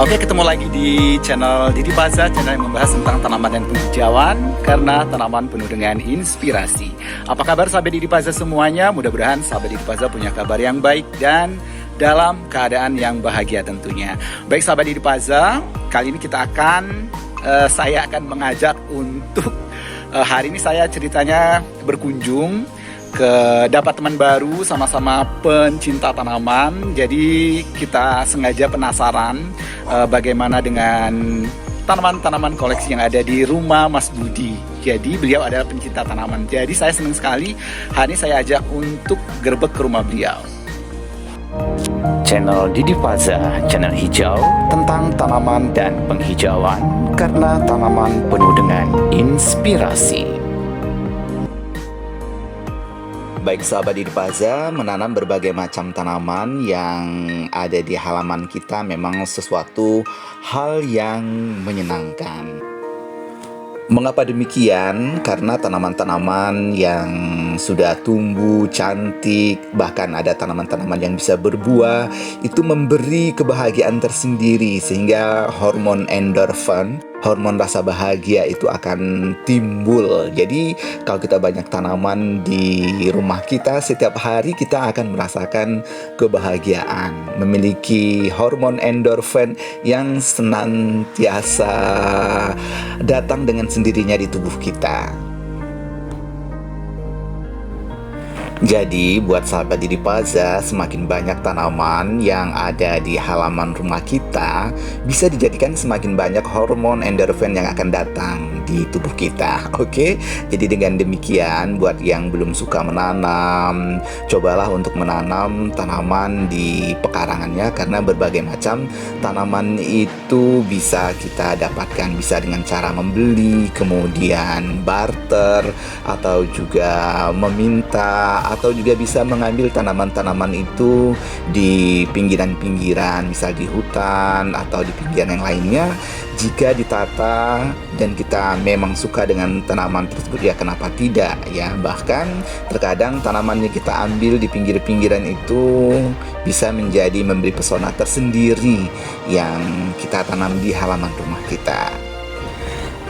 Oke, ketemu lagi di channel Didi Paza, channel yang membahas tentang tanaman dan penghijauan karena tanaman penuh dengan inspirasi. Apa kabar sahabat Didi Paza semuanya? Mudah-mudahan sahabat Didi Paza punya kabar yang baik dan dalam keadaan yang bahagia tentunya. Baik sahabat Didi Paza, kali ini saya akan mengajak untuk hari ini saya ceritanya berkunjung ke dapat teman baru sama-sama pencinta tanaman. Jadi kita sengaja penasaran bagaimana dengan tanaman-tanaman koleksi yang ada di rumah Mas Budi. Jadi beliau adalah pencinta tanaman. Jadi saya senang sekali hari ini saya ajak untuk gerbek ke rumah beliau. Channel Didi Paza, channel hijau tentang tanaman dan penghijauan karena tanaman penuh dengan inspirasi. Baik sahabat Didi Paza, menanam berbagai macam tanaman yang ada di halaman kita memang sesuatu hal yang menyenangkan. Mengapa demikian? Karena tanaman-tanaman yang sudah tumbuh cantik, bahkan ada tanaman-tanaman yang bisa berbuah, itu memberi kebahagiaan tersendiri sehingga hormon endorfin, hormon rasa bahagia itu akan timbul. Jadi kalau kita banyak tanaman di rumah kita, setiap hari kita akan merasakan kebahagiaan, memiliki hormon endorfin yang senantiasa datang dengan sendirinya di tubuh kita. Jadi buat sahabat Didi Paza, semakin banyak tanaman yang ada di halaman rumah kita bisa dijadikan semakin banyak hormon endorfin yang akan datang di tubuh kita. Oke? Jadi dengan demikian, buat yang belum suka menanam, cobalah untuk menanam tanaman di pekarangannya, karena berbagai macam tanaman itu bisa kita dapatkan, bisa dengan cara membeli, kemudian barter, atau juga meminta, atau juga bisa mengambil tanaman-tanaman itu di pinggiran-pinggiran, misal di hutan atau di pinggiran yang lainnya. Jika ditata dan kita memang suka dengan tanaman tersebut, ya kenapa tidak ya. Bahkan terkadang tanaman yang kita ambil di pinggir-pinggiran itu bisa menjadi memberi pesona tersendiri yang kita tanam di halaman rumah kita.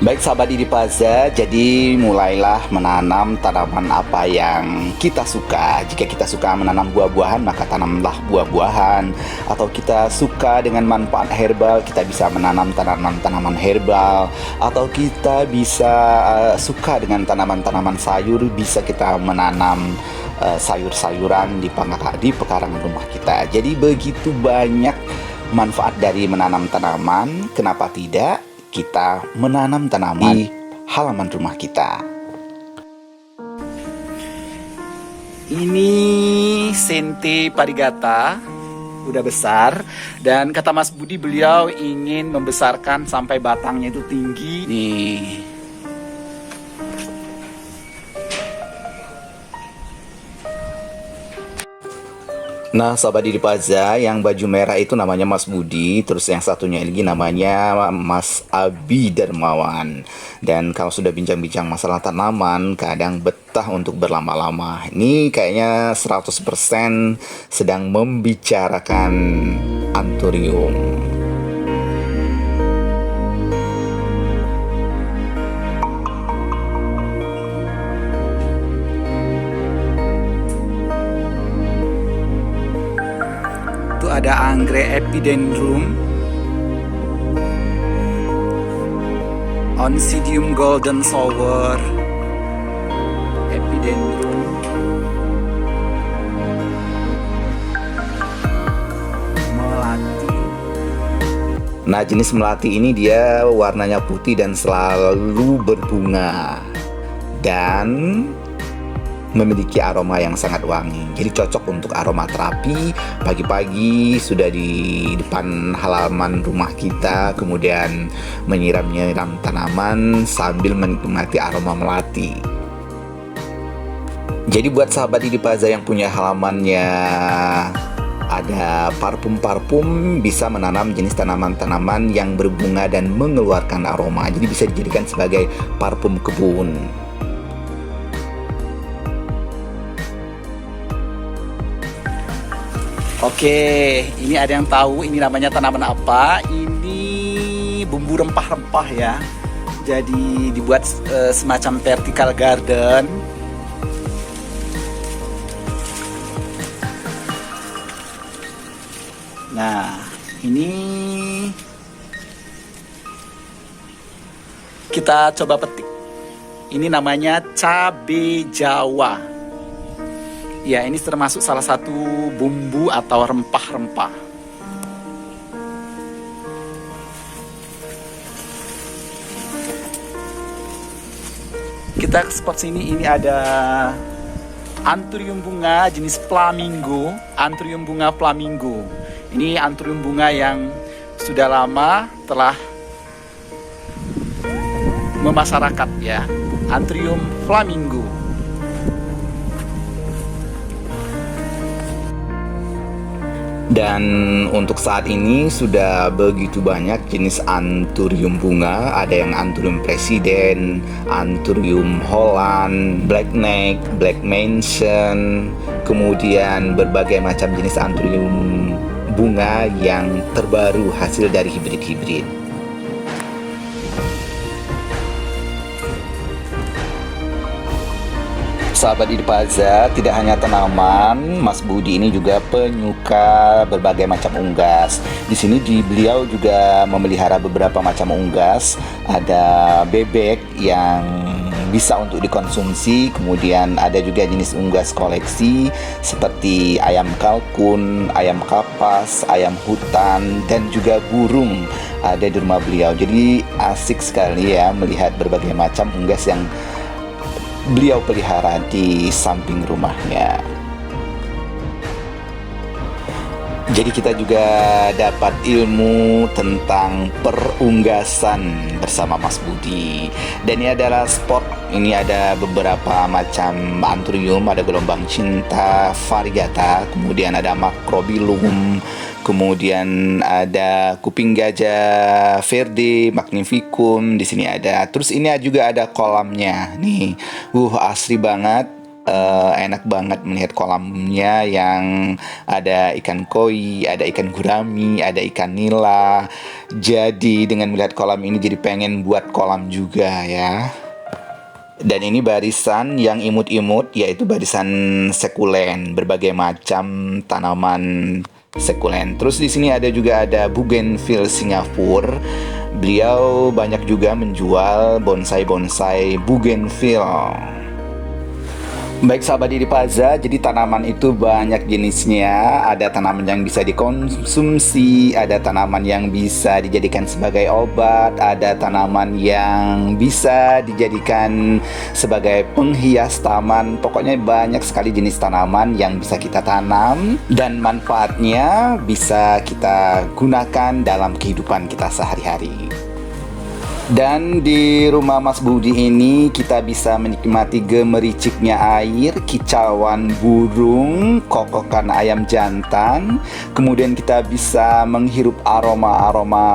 Baik sahabat Didi Paza, jadi mulailah menanam tanaman apa yang kita suka. Jika kita suka menanam buah-buahan, maka tanamlah buah-buahan. Atau kita suka dengan manfaat herbal, kita bisa menanam tanaman-tanaman herbal. Atau kita bisa suka dengan tanaman-tanaman sayur, bisa kita menanam sayur-sayuran di pekarangan rumah kita. Jadi begitu banyak manfaat dari menanam tanaman, kenapa tidak kita menanam tanaman di halaman rumah kita. Ini Sente Parigata udah besar, dan kata Mas Budi beliau ingin membesarkan sampai batangnya itu tinggi. Nih. Nah sahabat Didi Paza, yang baju merah itu namanya Mas Budi, terus yang satunya lagi namanya Mas Abi Darmawan. Dan kalau sudah bincang-bincang masalah tanaman, kadang betah untuk berlama-lama. Ini kayaknya 100% sedang membicarakan anthurium. Ada anggrek epidendrum, Oncidium golden sour, epidendrum, melati. Nah jenis melati ini dia warnanya putih dan selalu berbunga dan memiliki aroma yang sangat wangi. Jadi cocok untuk aroma terapi pagi-pagi sudah di depan halaman rumah kita, kemudian menyiram-nyiram tanaman sambil menikmati aroma melati. Jadi buat sahabat Didi Paza yang punya halamannya ada parfum-parfum, bisa menanam jenis tanaman-tanaman yang berbunga dan mengeluarkan aroma. Jadi bisa dijadikan sebagai parfum kebun. Oke, ini ada yang tahu ini namanya tanaman apa? Ini bumbu rempah-rempah ya. Jadi dibuat semacam vertical garden. Nah, ini kita coba petik. Ini namanya cabai Jawa. Ya, ini termasuk salah satu bumbu atau rempah-rempah. Kita ke spot sini, ini ada anthurium bunga jenis flamingo, anthurium bunga flamingo. Ini anthurium bunga yang sudah lama telah memasyarakat ya, anthurium flamingo. Dan untuk saat ini sudah begitu banyak jenis anthurium bunga. Ada yang anthurium presiden, anthurium Holland, blackneck, black mansion, kemudian berbagai macam jenis anthurium bunga yang terbaru hasil dari hibrid-hibrid. Sahabat Idpaza, tidak hanya tanaman, Mas Budi ini juga penyuka berbagai macam unggas. Di sini beliau juga memelihara beberapa macam unggas. Ada bebek yang bisa untuk dikonsumsi, kemudian ada juga jenis unggas koleksi seperti ayam kalkun, ayam kapas, ayam hutan, dan juga burung ada di rumah beliau. Jadi asik sekali ya melihat berbagai macam unggas yang beliau pelihara di samping rumahnya. Jadi kita juga dapat ilmu tentang perunggasan bersama Mas Budi. Dan ini adalah spot, ini ada beberapa macam anthurium, ada gelombang cinta, variegata, kemudian ada macrobillum, kemudian ada kuping gajah verde, magnificum, di sini ada. Terus ini juga ada kolamnya. Nih, asri banget. Enak banget melihat kolamnya yang ada ikan koi, ada ikan gurami, ada ikan nila. Jadi dengan melihat kolam ini jadi pengen buat kolam juga ya. Dan ini barisan yang imut-imut, yaitu barisan sekulen, berbagai macam tanaman sekulen. Terus di sini juga ada bougainville Singapura. Beliau banyak juga menjual bonsai-bonsai bougainville. Baik sahabat Idpaza, jadi tanaman itu banyak jenisnya. Ada tanaman yang bisa dikonsumsi, ada tanaman yang bisa dijadikan sebagai obat, ada tanaman yang bisa dijadikan sebagai penghias taman. Pokoknya banyak sekali jenis tanaman yang bisa kita tanam dan manfaatnya bisa kita gunakan dalam kehidupan kita sehari-hari. Dan di rumah Mas Budi ini kita bisa menikmati gemericiknya air, kicauan burung, kokokan ayam jantan. Kemudian kita bisa menghirup aroma-aroma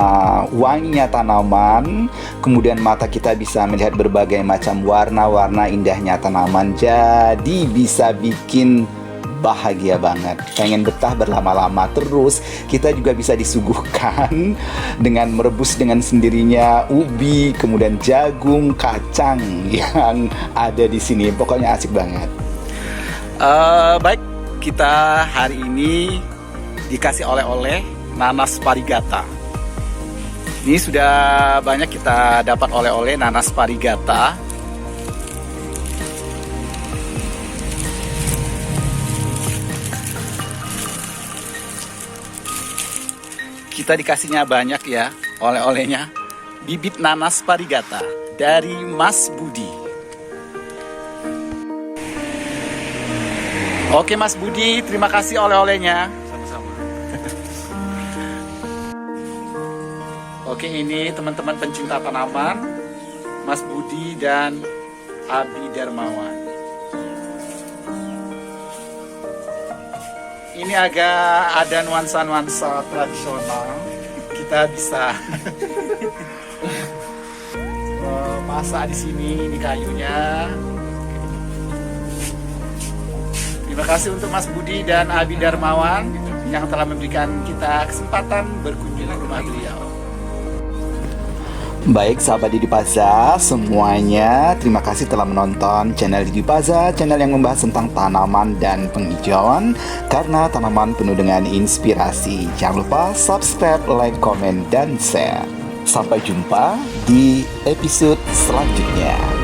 wanginya tanaman. Kemudian mata kita bisa melihat berbagai macam warna-warna indahnya tanaman. Jadi bisa bikin bahagia banget, pengen betah berlama-lama. Terus kita juga bisa disuguhkan dengan merebus dengan sendirinya ubi, kemudian jagung, kacang yang ada di sini. Pokoknya asik banget. Baik, kita hari ini dikasih oleh-oleh nanas variegata. Ini sudah banyak kita dapat oleh-oleh nanas variegata. Kita dikasihnya banyak ya oleh-olehnya. Bibit nanas variegata dari Mas Budi. Oke Mas Budi, terima kasih oleh-olehnya. Sama-sama. Oke, ini teman-teman pencinta tanaman, Mas Budi dan Abi Darmawan. Ini agak ada nuansa-nuansa tradisional. Kita bisa masak di sini. Ini kayunya. Terima kasih untuk Mas Budi dan Abi Darmawan yang telah memberikan kita kesempatan berkunjung ke rumah beliau. Baik sahabat Didi Paza semuanya, terima kasih telah menonton channel Didi Paza, channel yang membahas tentang tanaman dan penghijauan, karena tanaman penuh dengan inspirasi. Jangan lupa subscribe, like, komen, dan share. Sampai jumpa di episode selanjutnya.